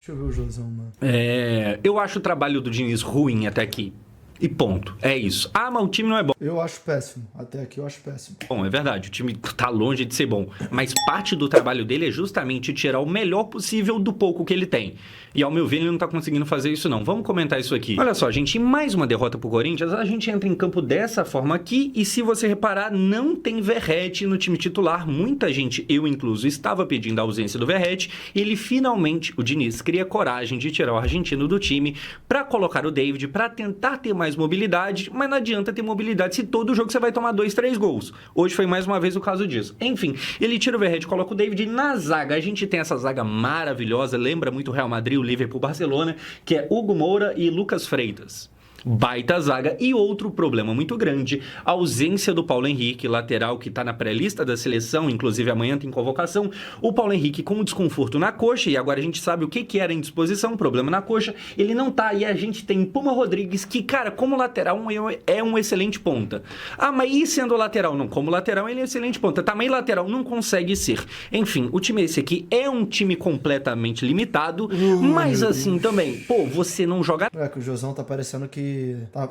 Deixa eu ver o Josão, mano. Eu acho o trabalho do Diniz ruim até aqui. E ponto. É isso. Ah, mas o time não é bom. Eu acho péssimo. Até aqui eu acho péssimo. Bom, é verdade, o time tá longe de ser bom. Mas parte do trabalho dele é justamente tirar o melhor possível do pouco que ele tem. E ao meu ver, ele não tá conseguindo fazer isso não. Vamos comentar isso aqui. Olha só, gente, em mais uma derrota pro Corinthians, a gente entra em campo dessa forma aqui. E se você reparar, não tem Verratti no time titular. Muita gente, eu incluso, estava pedindo a ausência do Verratti. Ele finalmente, o Diniz, cria coragem de tirar o argentino do time pra colocar o David, pra tentar ter mais mobilidade, mas não adianta ter mobilidade se todo jogo você vai tomar 2, 3 gols. Hoje foi mais uma vez o caso disso. Enfim, ele tira o Verratti, coloca o David na zaga. A gente tem essa zaga maravilhosa, lembra muito o Real Madrid, o Liverpool, o Barcelona, que é Hugo Moura e Lucas Freitas. Baita zaga. E outro problema muito grande, a ausência do Paulo Henrique, lateral que tá na pré-lista da seleção, inclusive amanhã tem convocação. O Paulo Henrique com um desconforto na coxa, e agora a gente sabe o que era indisposição, problema na coxa, ele não tá. E a gente tem Puma Rodrigues, que, cara, como lateral é um excelente ponta. Ah, mas e sendo lateral? Não, como lateral ele é excelente ponta. Também lateral não consegue ser. Enfim, o time esse aqui é um time completamente limitado, mas assim também, pô, você não joga É que o Josão tá parecendo que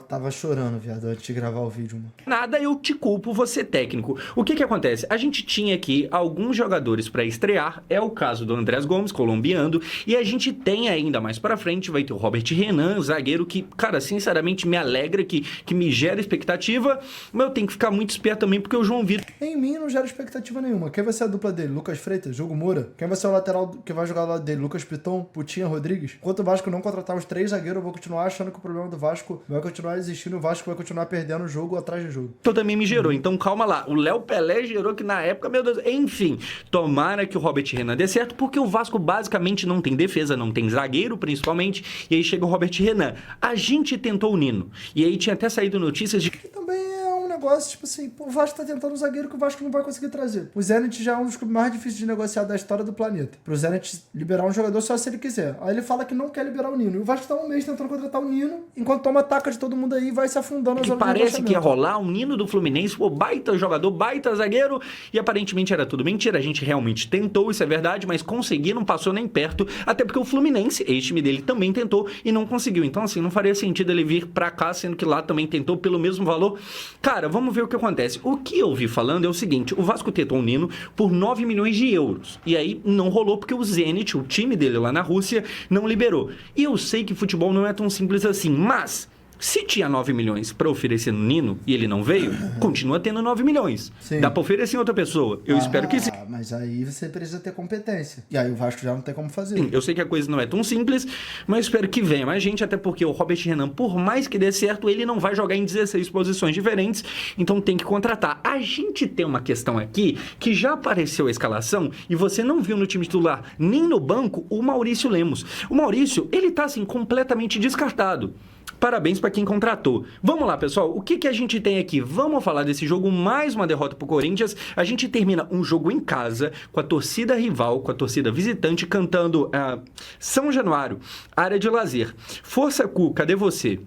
tava chorando, viado, antes de gravar o vídeo, mano. nada, eu te culpo, você técnico. O que acontece? A gente tinha aqui alguns jogadores para estrear, é o caso do Andrés Gomes, colombiano, e a gente tem ainda mais para frente, vai ter o Robert Renan, zagueiro que, cara, sinceramente me alegra, que me gera expectativa, mas eu tenho que ficar muito esperto também, porque o João Vitor... Em mim não gera expectativa nenhuma. Quem vai ser a dupla dele? Lucas Freitas, Hugo Moura. Quem vai ser o lateral que vai jogar ao lado dele? Lucas Piton, Putinha, Rodrigues. Enquanto o Vasco não contratar os 3 zagueiros, eu vou continuar achando que o problema do Vasco vai continuar existindo, o Vasco vai continuar perdendo jogo atrás de jogo. também me gerou, então calma lá. O Léo Pelé gerou que na época, meu Deus, enfim, tomara que o Robert Renan dê certo, porque o Vasco basicamente não tem defesa, não tem zagueiro principalmente, e aí chega o Robert Renan. A gente tentou o Nino, e aí tinha até saído notícias de... E também é um negócio, tipo assim, o Vasco tá tentando um zagueiro que o Vasco não vai conseguir trazer. O Zenit já é um dos clubes mais difíceis de negociar da história do planeta. Pro Zenit liberar um jogador só se ele quiser. Aí ele fala que não quer liberar o Nino. E o Vasco tá um mês tentando contratar o Nino, enquanto toma taca de todo mundo aí e vai se afundando. que parece que ia rolar um Nino do Fluminense, pô, baita jogador, baita zagueiro, e aparentemente era tudo mentira. A gente realmente tentou, isso é verdade, mas conseguir não passou nem perto, até porque o Fluminense, ex-time dele, também tentou e não conseguiu. Então, assim, não faria sentido ele vir pra cá, sendo que lá também tentou pelo mesmo valor. Cara, vamos ver o que acontece. O que eu vi falando é o seguinte, o Vasco tentou o Nino por 9 milhões de euros, e aí não rolou porque o Zenit, o time dele lá na Rússia, não liberou. E eu sei que futebol não é tão simples assim, mas... se tinha 9 milhões para oferecer no Nino e ele não veio, continua tendo 9 milhões. Sim. Dá para oferecer em outra pessoa? Eu espero que sim. Mas aí você precisa ter competência. E aí o Vasco já não tem como fazer. Eu sei que a coisa não é tão simples, mas espero que venha mais gente, até porque o Robert Renan, por mais que dê certo, ele não vai jogar em 16 posições diferentes, então tem que contratar. A gente tem uma questão aqui, que já apareceu a escalação, e você não viu no time titular, nem no banco, o Maurício Lemos. O Maurício, ele tá assim, completamente descartado. Parabéns para quem contratou. Vamos lá, pessoal. O que a gente tem aqui? Vamos falar desse jogo. Mais uma derrota pro Corinthians. A gente termina um jogo em casa, com a torcida rival, com a torcida visitante, cantando São Januário, área de lazer. Força, Cu, cadê você?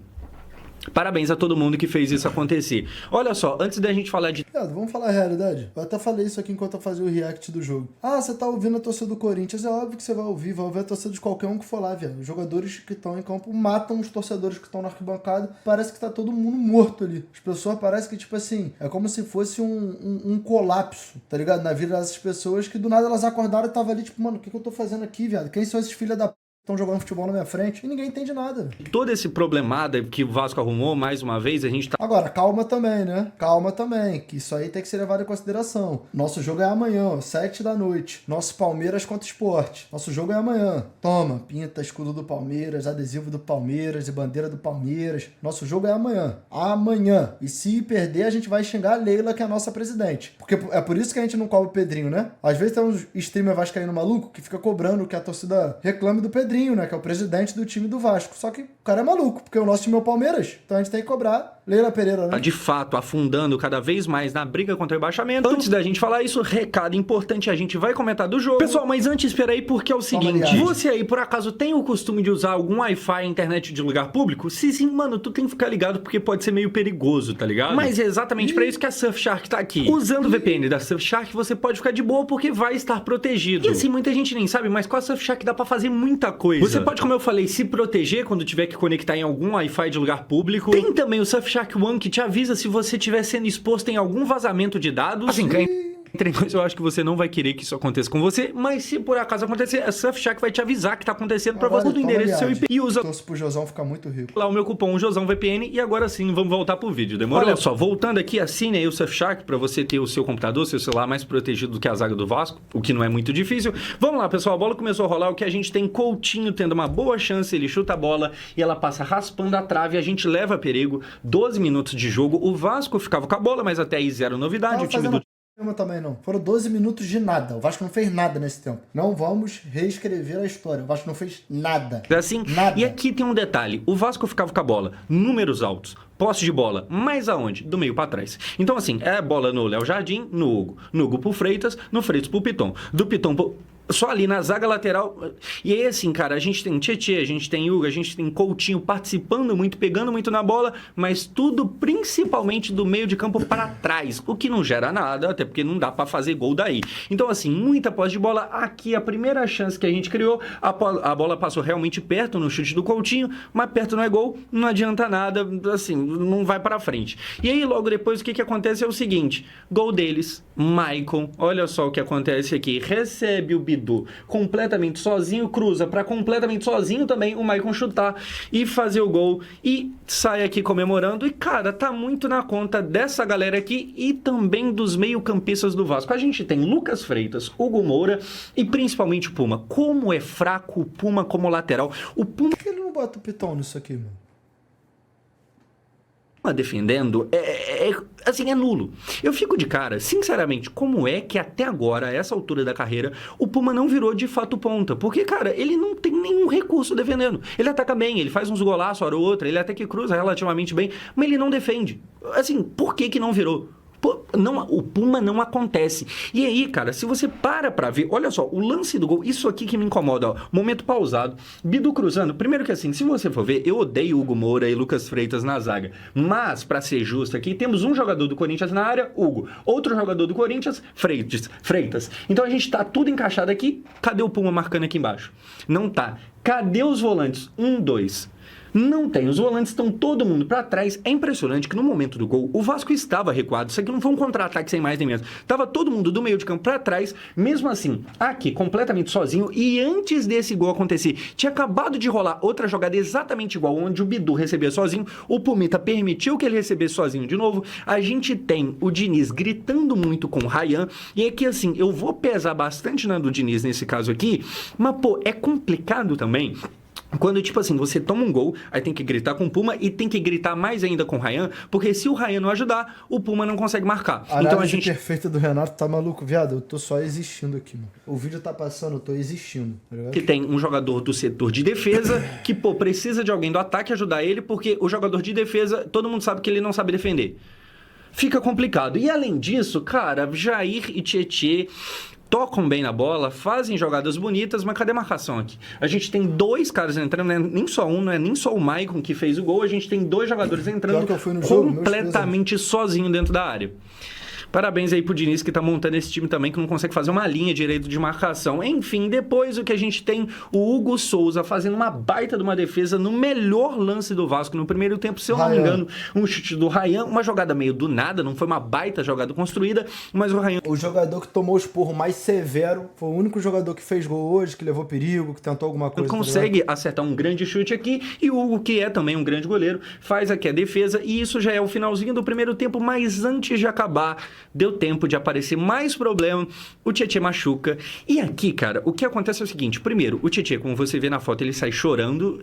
Parabéns a todo mundo que fez isso acontecer. Olha só, antes da gente falar de... Vamos falar a realidade. Eu até falei isso aqui enquanto eu fazia o react do jogo. Ah, você tá ouvindo a torcida do Corinthians. É óbvio que você vai ouvir a torcida de qualquer um que for lá, velho. Os jogadores que estão em campo matam os torcedores que estão na arquibancada. Parece que tá todo mundo morto ali. As pessoas parecem que, tipo assim, é como se fosse um colapso, tá ligado? Na vida dessas pessoas que do nada elas acordaram e tava ali, tipo, mano, o que eu tô fazendo aqui, viado? Quem são esses filhos da p... estão jogando futebol na minha frente e ninguém entende nada. todo esse problemada que o Vasco arrumou, mais uma vez, a gente tá... Agora, calma também, né? Calma também, que isso aí tem que ser levado em consideração. Nosso jogo é amanhã, ó, 7 da noite. Nosso Palmeiras contra o Sport. Nosso jogo é amanhã. Toma, pinta escudo do Palmeiras, adesivo do Palmeiras e bandeira do Palmeiras. Nosso jogo é amanhã. Amanhã. E se perder, a gente vai xingar a Leila, que é a nossa presidente. Porque é por isso que a gente não cobra o Pedrinho, né? Às vezes tem uns streamer vascaíno maluco que fica cobrando que a torcida reclame do Pedrinho, né? Que é o presidente do time do Vasco. Só que o cara é maluco, porque o nosso time é o Palmeiras. Então a gente tem que cobrar Leila Pereira, tá né? de fato afundando cada vez mais na briga contra o rebaixamento. Antes da gente falar isso, recado importante, a gente vai comentar do jogo. Pessoal, mas antes espera aí, porque é o seguinte, você aí por acaso tem o costume de usar algum Wi-Fi, internet de lugar público? Se sim, mano, tu tem que ficar ligado porque pode ser meio perigoso, tá ligado? Mas é exatamente pra isso que a Surfshark tá aqui. Usando o VPN da Surfshark, você pode ficar de boa porque vai estar protegido. E assim, muita gente nem sabe, mas com a Surfshark dá pra fazer muita coisa. Você pode, como eu falei, se proteger quando tiver que conectar em algum Wi-Fi de lugar público. Tem também o Surfshark One, que te avisa se você estiver sendo exposto em algum vazamento de dados. Assim, entre nós, eu acho que você não vai querer que isso aconteça com você, mas se por acaso acontecer, a Surfshark vai te avisar que tá acontecendo pra você do endereço do seu IP. E usa torço pro Josão ficar muito rico. lá o meu cupom JosãoVPN e agora sim, vamos voltar pro vídeo, demorou? Olha só, voltando aqui, assine aí o Surfshark pra você ter o seu computador, seu celular mais protegido do que a zaga do Vasco, o que não é muito difícil. Vamos lá, pessoal, a bola começou a rolar, o que a gente tem Coutinho tendo uma boa chance, ele chuta a bola e ela passa raspando a trave, a gente leva perigo, 12 minutos de jogo, o Vasco ficava com a bola, mas até aí zero novidade, o time do... Também não. Foram 12 minutos de nada. O Vasco não fez nada nesse tempo. Não vamos reescrever a história. O Vasco não fez nada. Assim, nada. E aqui tem um detalhe. O Vasco ficava com a bola. Números altos. Posse de bola. Mas aonde? Do meio pra trás. Então assim, é bola no Léo Jardim, no Hugo. No Hugo pro Freitas, no Freitas pro Piton. Do Piton pro... Só ali na zaga lateral. E aí, assim, cara, a gente tem Tietê, a gente tem Hugo, a gente tem Coutinho participando muito, pegando muito na bola, mas tudo principalmente do meio de campo para trás, o que não gera nada, até porque não dá para fazer gol daí. Então, assim, muita posse de bola. Aqui, a primeira chance que a gente criou, a bola passou realmente perto no chute do Coutinho, mas perto não é gol, não adianta nada, assim, não vai para frente. E aí, logo depois, o que acontece é o seguinte: gol deles, Maicon, olha só o que acontece aqui, recebe o Bidu completamente sozinho, cruza para completamente sozinho também o Maicon chutar e fazer o gol e sai aqui comemorando. E cara, tá muito na conta dessa galera aqui e também dos meio-campistas do Vasco. A gente tem Lucas Freitas, Hugo Moura e principalmente o Puma. Como é fraco o Puma como lateral. O Puma... Por que ele não bota o Piton nisso aqui, mano? defendendo assim, é nulo. Eu fico de cara, sinceramente, como é que até agora, a essa altura da carreira, o Puma não virou de fato ponta? Porque, cara, ele não tem nenhum recurso defendendo. Ele ataca bem, ele faz uns golaços, hora ou outra, ele até que cruza relativamente bem, mas ele não defende. Assim, por que não virou? Não, o Puma não acontece. E aí, cara, se você pra ver, olha só, o lance do gol, isso aqui que me incomoda, ó, momento pausado, Bidu cruzando, primeiro que assim, se você for ver, eu odeio Hugo Moura e Lucas Freitas na zaga, mas, pra ser justo aqui, temos um jogador do Corinthians na área, Hugo, outro jogador do Corinthians, Freitas. Então a gente tá tudo encaixado aqui, cadê o Puma marcando aqui embaixo? Não tá. Cadê os volantes? 1, 2... Não tem, os volantes estão todo mundo para trás. É impressionante que no momento do gol, o Vasco estava recuado. Isso aqui não foi um contra-ataque sem mais nem menos. Tava todo mundo do meio de campo para trás, mesmo assim, aqui, completamente sozinho. E antes desse gol acontecer, tinha acabado de rolar outra jogada exatamente igual, onde o Bidu recebia sozinho, o Pumita permitiu que ele recebesse sozinho de novo. A gente tem o Diniz gritando muito com o Ryan. E é que assim, eu vou pesar bastante na do Diniz nesse caso aqui, mas pô, é complicado também. Quando, tipo assim, você toma um gol, aí tem que gritar com o Puma e tem que gritar mais ainda com o Ryan, porque se o Ryan não ajudar, o Puma não consegue marcar. Então a gente... perfeita do Renato, tá maluco, viado? Eu tô só existindo aqui, mano. O vídeo tá passando, eu tô existindo. Tá que tem um jogador do setor de defesa que, pô, precisa de alguém do ataque ajudar ele, porque o jogador de defesa, todo mundo sabe que ele não sabe defender. Fica complicado. E além disso, cara, Jair e Tietê tocam bem na bola, fazem jogadas bonitas, mas cadê a marcação aqui? A gente tem dois caras entrando, não é nem só um, não é nem só o Maicon que fez o gol, a gente tem dois jogadores entrando completamente sozinho dentro da área. Parabéns aí pro Diniz que tá montando esse time também, que não consegue fazer uma linha direita de marcação. Enfim, depois o que a gente tem, o Hugo Souza fazendo uma baita de uma defesa no melhor lance do Vasco no primeiro tempo, se eu não me engano, um chute do Ryan, uma jogada meio do nada, não foi uma baita jogada construída, mas o Ryan... O jogador que tomou o esporro mais severo, foi o único jogador que fez gol hoje, que levou perigo, que tentou alguma coisa. Consegue acertar um grande chute aqui, e o Hugo, que é também um grande goleiro, faz aqui a defesa, e isso já é o finalzinho do primeiro tempo, mas antes de acabar... deu tempo de aparecer mais problema, o Tietê machuca. E aqui, cara, o que acontece é o seguinte, primeiro, o Tietê, como você vê na foto, ele sai chorando,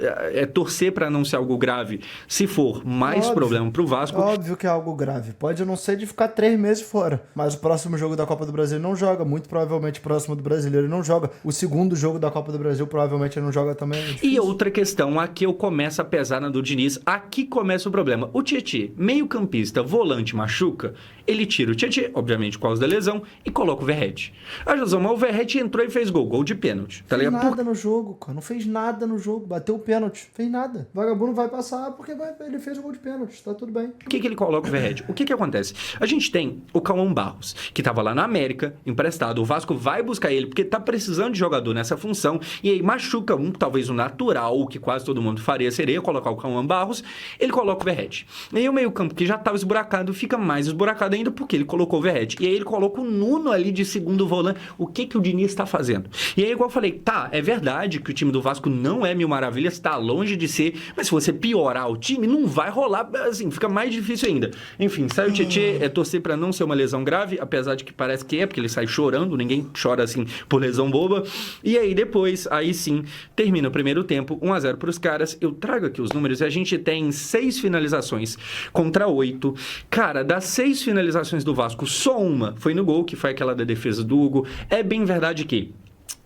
torcer para não ser algo grave, se for mais problema pro Vasco. Óbvio que é algo grave, pode não ser de ficar 3 meses fora, mas o próximo jogo da Copa do Brasil ele não joga, muito provavelmente próximo do Brasileiro ele não joga, o segundo jogo da Copa do Brasil provavelmente ele não joga também. E outra questão, aqui eu começo a pesar na do Diniz, aqui começa o problema. O Tietê, meio campista, volante, machuca, ele tira o Tietê, obviamente por causa da lesão, e coloca o Verratti. A Josão, mas o Verratti entrou e fez gol de pênalti. Tá ligado? Não fez nada no jogo, cara, não fez nada no jogo, bateu o pênalti, fez nada. O vagabundo vai passar porque ele fez o gol de pênalti, tá tudo bem. Por que ele coloca o Verratti? O que acontece? A gente tem o Cauã Barros, que tava lá na América, emprestado, o Vasco vai buscar ele porque tá precisando de jogador nessa função, e aí machuca talvez o natural, o que quase todo mundo faria seria colocar o Cauã Barros, ele coloca o Verratti. E aí o meio campo, que já tava esburacado, fica mais esburacado ainda porque ele colocou o Verratti. E aí ele coloca o Nuno ali de segundo volante. O que o Diniz tá fazendo? E aí, igual eu falei, tá, é verdade que o time do Vasco não é mil maravilhas, tá longe de ser, mas se você piorar o time, não vai rolar, assim, fica mais difícil ainda. Enfim, sai o Tietê, torcer pra não ser uma lesão grave, apesar de que parece que é, porque ele sai chorando, ninguém chora assim por lesão boba. E aí depois, aí sim, termina o primeiro tempo, 1-0 pros caras. Eu trago aqui os números e a gente tem 6 finalizações contra 8. Cara, das 6 finalizações do Vasco, só uma foi no gol, que foi aquela da defesa do Hugo. É bem verdade que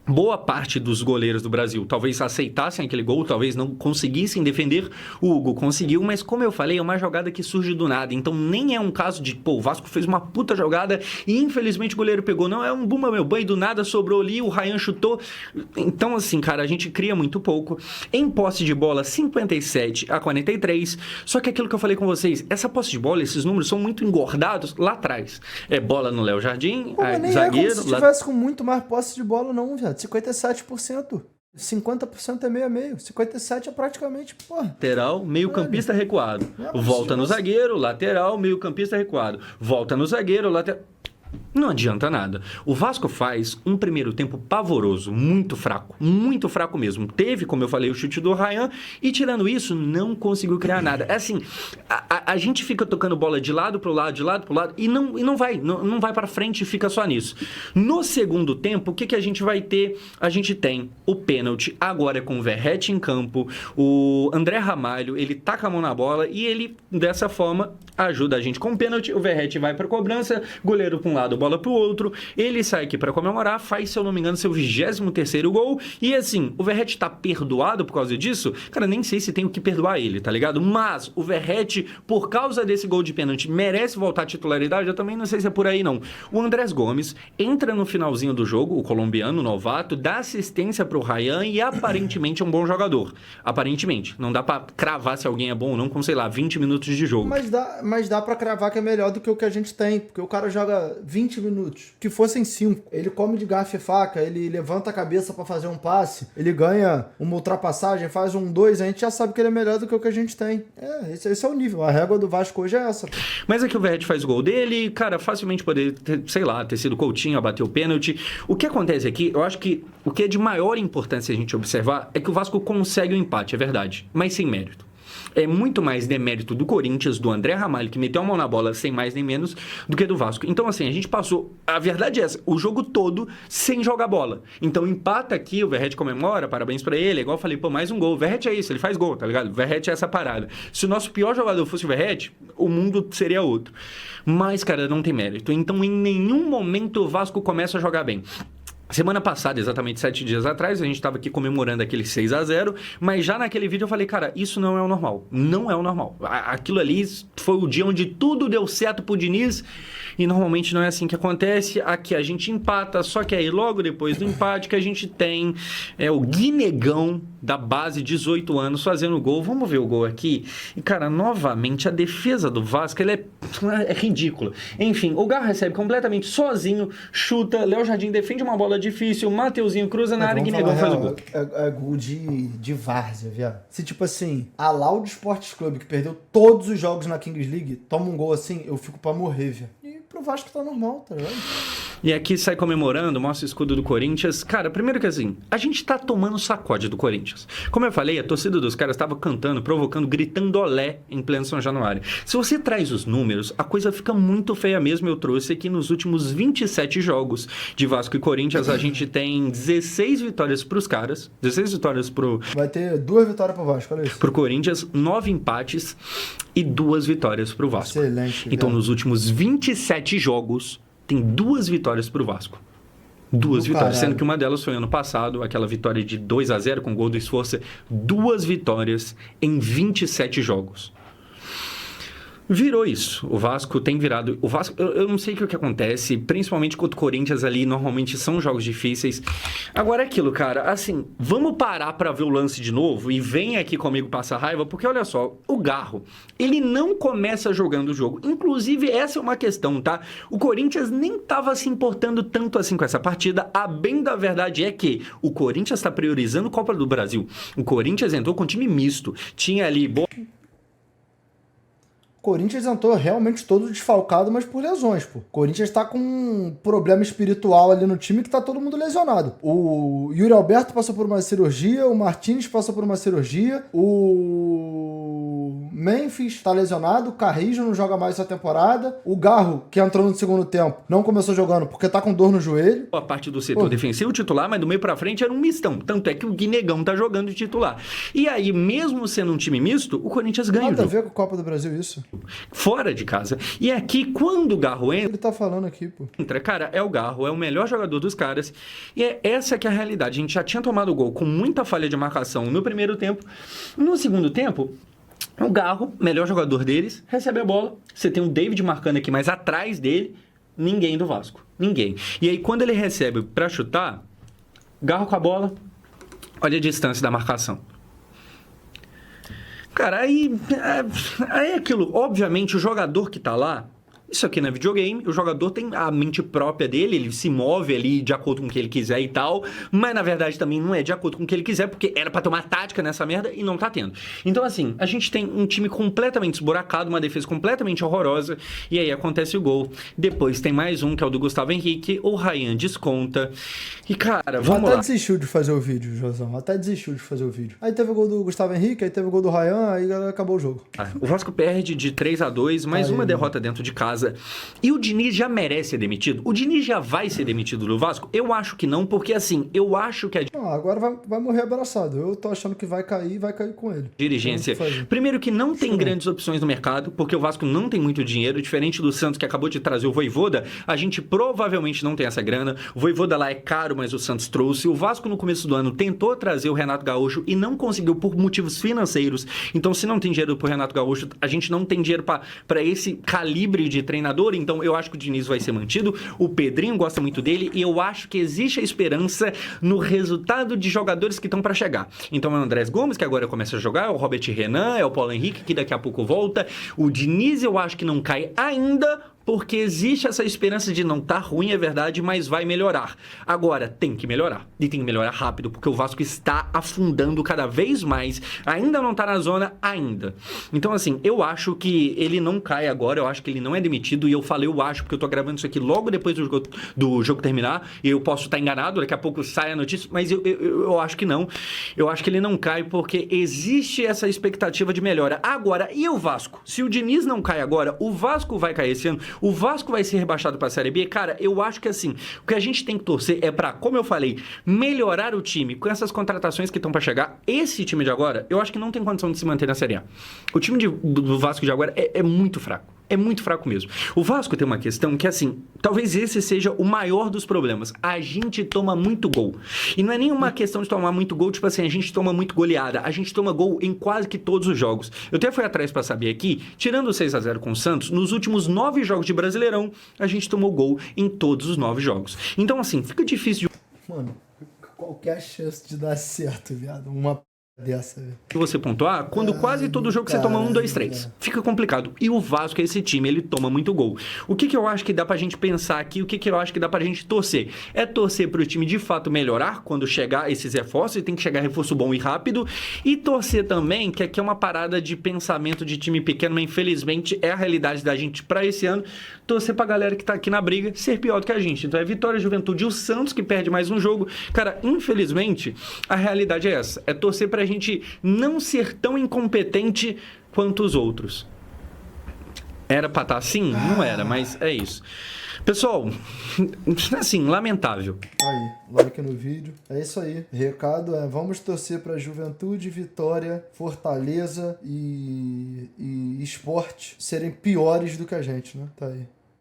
boa parte dos goleiros do Brasil talvez aceitassem aquele gol, talvez não conseguissem defender. O Hugo conseguiu, mas como eu falei, é uma jogada que surge do nada. Então nem é um caso de, o Vasco fez uma puta jogada e infelizmente o goleiro pegou. Não, é um bumba meu boi, do nada sobrou ali, o Ryan chutou. Então assim, cara, a gente cria muito pouco. Em posse de bola, 57-43. Só que aquilo que eu falei com vocês, essa posse de bola, esses números são muito engordados lá atrás. É bola no Léo Jardim, zagueiro... É como se tivesse com muito mais posse de bola não, viado. 57%. 50% é meio a meio. 57% é praticamente, porra. Lateral, meio campista recuado. Volta no zagueiro, lateral, meio campista recuado. Volta no zagueiro, lateral... Não adianta nada. O Vasco faz um primeiro tempo pavoroso, muito fraco mesmo. Teve, como eu falei, o chute do Ryan e tirando isso, não conseguiu criar nada. É assim, a gente fica tocando bola de lado pro lado, e não vai pra frente e fica só nisso. No segundo tempo, o que a gente vai ter? A gente tem o pênalti, agora é com o Verratti em campo, o André Ramalho, ele taca a mão na bola e ele, dessa forma, ajuda a gente com o pênalti, o Verratti vai pra cobrança, goleiro pra um lado, bola pro outro, ele sai aqui pra comemorar, faz, se eu não me engano, seu 23º gol, e assim, o Verratti tá perdoado por causa disso? Cara, nem sei se tem o que perdoar ele, tá ligado? Mas o Verratti, por causa desse gol de pênalti, merece voltar à titularidade? Eu também não sei se é por aí, não. O Andrés Gomes entra no finalzinho do jogo, o colombiano, novato, dá assistência pro Ryan e aparentemente é um bom jogador. Aparentemente. Não dá pra cravar se alguém é bom ou não com, sei lá, 20 minutos de jogo. Mas dá pra cravar que é melhor do que o que a gente tem, porque o cara joga 20 minutos, que fossem 5. Ele come de garfo e faca, ele levanta a cabeça pra fazer um passe, ele ganha uma ultrapassagem, faz um 2, a gente já sabe que ele é melhor do que o que a gente tem. Esse é o nível. A régua do Vasco hoje é essa. Mas é que o Verratti faz o gol dele, cara, facilmente poderia ter, sei lá, ter sido Coutinho a bater o pênalti. O que acontece aqui, eu acho que o que é de maior importância a gente observar é que o Vasco consegue o empate, é verdade, mas sem mérito. É muito mais demérito do Corinthians, do André Ramalho, que meteu a mão na bola sem mais nem menos, do que do Vasco. Então, assim, a gente passou... A verdade é essa, o jogo todo sem jogar bola. Então, empata aqui, o Verratti comemora, parabéns pra ele. É igual eu falei, mais um gol. O Verratti é isso, ele faz gol, tá ligado? O Verratti é essa parada. Se o nosso pior jogador fosse o Verratti, o mundo seria outro. Mas, cara, não tem mérito. Então, em nenhum momento o Vasco começa a jogar bem. Semana passada, exatamente 7 dias atrás, a gente estava aqui comemorando aquele 6-0, mas já naquele vídeo eu falei, cara, isso não é o normal. Não é o normal. Aquilo ali foi o dia onde tudo deu certo pro Diniz e normalmente não é assim que acontece. Aqui a gente empata, só que aí logo depois do empate que a gente tem o Guinegão da base, 18 anos, fazendo gol. Vamos ver o gol aqui. E, cara, novamente, a defesa do Vasco, ela é ridícula. Enfim, o Garra recebe completamente sozinho, chuta, Léo Jardim defende uma bola difícil, Mateuzinho cruza na área e Guinegão faz o gol. É gol de várzea, viado. Se, tipo assim, a Laudo Esportes Clube, que perdeu todos os jogos na Kings League, toma um gol assim, eu fico pra morrer, viado. E pro Vasco tá normal, tá ligado? E aqui sai comemorando, mostra o escudo do Corinthians. Cara, primeiro que assim, a gente tá tomando sacode do Corinthians. Como eu falei, a torcida dos caras tava cantando, provocando, gritando olé em pleno São Januário. Se você traz os números, a coisa fica muito feia mesmo. Eu trouxe aqui nos últimos 27 jogos de Vasco e Corinthians, a gente tem 16 vitórias pros caras, 16 vitórias pro... Vai ter 2 vitórias pro Vasco, olha isso. Pro Corinthians, 9 empates e 2 vitórias pro Vasco. Excelente. Então, cara. nos últimos 27 jogos, tem 2 vitórias pro Vasco. 2 vitórias, caralho. sendo que uma delas foi ano passado, aquela vitória de 2-0 com gol do Esforça. 2 vitórias em 27 jogos. Virou isso. O Vasco tem virado... O Vasco, eu não sei o que acontece, principalmente contra o Corinthians ali, normalmente são jogos difíceis. Agora é aquilo, cara, assim, vamos parar pra ver o lance de novo e vem aqui comigo passar raiva, porque olha só, o Garro, ele não começa jogando o jogo. Inclusive, essa é uma questão, tá? O Corinthians nem tava se importando tanto assim com essa partida. A bem da verdade é que o Corinthians tá priorizando a Copa do Brasil. O Corinthians entrou com time misto. Tinha ali... Corinthians entrou realmente todo desfalcado, mas por lesões, pô. Corinthians tá com um problema espiritual ali no time que tá todo mundo lesionado. O Yuri Alberto passou por uma cirurgia, o Martins passou por uma cirurgia, o Memphis tá lesionado, o Carrijo não joga mais essa temporada, o Garro, que entrou no segundo tempo, não começou jogando porque tá com dor no joelho. A parte do setor defensivo titular, mas do meio pra frente era um mistão. Tanto é que o Guinegão tá jogando de titular. E aí, mesmo sendo um time misto, o Corinthians ganha o Nada a jogo. ver com a Copa do Brasil isso. Fora de casa. E aqui, quando o Garro Ele tá falando aqui, pô. entra, cara, é o Garro, é o melhor jogador dos caras. E é essa que é a realidade. A gente já tinha tomado gol com muita falha de marcação no primeiro tempo. No segundo tempo, o Garro, melhor jogador deles, recebe a bola. Você tem o David marcando aqui, mas atrás dele, ninguém do Vasco. Ninguém. E aí, quando ele recebe pra chutar, Garro com a bola, olha a distância da marcação. Cara, aí é aquilo. Obviamente, o jogador que tá lá, isso aqui não é videogame, o jogador tem a mente própria dele, ele se move ali de acordo com o que ele quiser e tal, mas na verdade também não é de acordo com o que ele quiser, porque era pra ter uma tática nessa merda e não tá tendo. Então assim, a gente tem um time completamente esburacado, uma defesa completamente horrorosa, e aí acontece o gol. Depois tem mais um, que é o do Gustavo Henrique, o Ryan desconta, e cara, vamos Até lá. desistiu de fazer o vídeo, Josão. Até desistiu de fazer o vídeo. Aí teve o gol do Gustavo Henrique, aí teve o gol do Ryan, aí acabou o jogo. O Vasco perde de 3-2, mais uma derrota dentro de casa. E o Diniz já merece ser demitido? O Diniz já vai ser demitido do Vasco? Eu acho que não, porque assim, eu acho que a Agora vai morrer abraçado. Eu tô achando que vai cair com ele. dirigência, Então, o que fazer? primeiro que não tem grandes opções no mercado, porque o Vasco não tem muito dinheiro, diferente do Santos que acabou de trazer o Vojvoda, a gente provavelmente não tem essa grana. O Vojvoda lá é caro, mas o Santos trouxe. O Vasco no começo do ano tentou trazer o Renato Gaúcho e não conseguiu por motivos financeiros. Então, se não tem dinheiro pro Renato Gaúcho, a gente não tem dinheiro para esse calibre de treinador. Então, eu acho que o Diniz vai ser mantido. O Pedrinho gosta muito dele e eu acho que existe a esperança no resultado de jogadores que estão para chegar. Então, é o Andrés Gomes, que agora começa a jogar, é o Robert Renan, é o Paulo Henrique, que daqui a pouco volta. O Diniz, eu acho que não cai ainda, porque existe essa esperança de não tá ruim, é verdade, mas vai melhorar. Agora, tem que melhorar. E tem que melhorar rápido, porque o Vasco está afundando cada vez mais. Ainda não tá na zona, ainda. Então, assim, eu acho que ele não cai agora, eu acho que ele não é demitido, e eu falei eu acho, porque eu tô gravando isso aqui logo depois do jogo terminar, e eu posso estar enganado, daqui a pouco sai a notícia, mas eu acho que não. Eu acho que ele não cai, porque existe essa expectativa de melhora. Agora, e o Vasco? Se o Diniz não cai agora, o Vasco vai cair esse ano? O Vasco vai ser rebaixado para a Série B? Cara, eu acho que assim, o que a gente tem que torcer é para, como eu falei, melhorar o time com essas contratações que estão para chegar. Esse time de agora, eu acho que não tem condição de se manter na Série A. O time do Vasco de agora é muito fraco. É muito fraco mesmo. O Vasco tem uma questão que, assim, talvez esse seja o maior dos problemas. A gente toma muito gol. E não é nenhuma questão de tomar muito gol, tipo assim, a gente toma muito goleada. A gente toma gol em quase que todos os jogos. Eu até fui atrás pra saber aqui, tirando o 6-0 com o Santos, nos últimos 9 jogos de Brasileirão, a gente tomou gol em todos os 9 jogos. Então, assim, fica difícil de... Mano, qualquer chance de dar certo, viado. Uma Dessa, velho. Você pontuar quando quase todo jogo você toma 1, 2, 3. Fica complicado. E o Vasco, esse time, ele toma muito gol. O que eu acho que dá pra gente pensar aqui, o que eu acho que dá pra gente torcer? É torcer pro time de fato melhorar quando chegar esses reforços, e tem que chegar reforço bom e rápido, e torcer também, que aqui é uma parada de pensamento de time pequeno, mas infelizmente é a realidade da gente pra esse ano, torcer pra galera que tá aqui na briga ser pior do que a gente. Então é Vitória, Juventude e o Santos que perde mais um jogo. Cara, infelizmente, a realidade é essa. É torcer pra gente não ser tão incompetente quanto os outros. Era pra estar assim? Não era, mas é isso. Pessoal, assim, lamentável. Aí, like no vídeo. É isso aí. Recado é, vamos torcer pra Juventude, Vitória, Fortaleza e Sport serem piores do que a gente, né? Tá aí.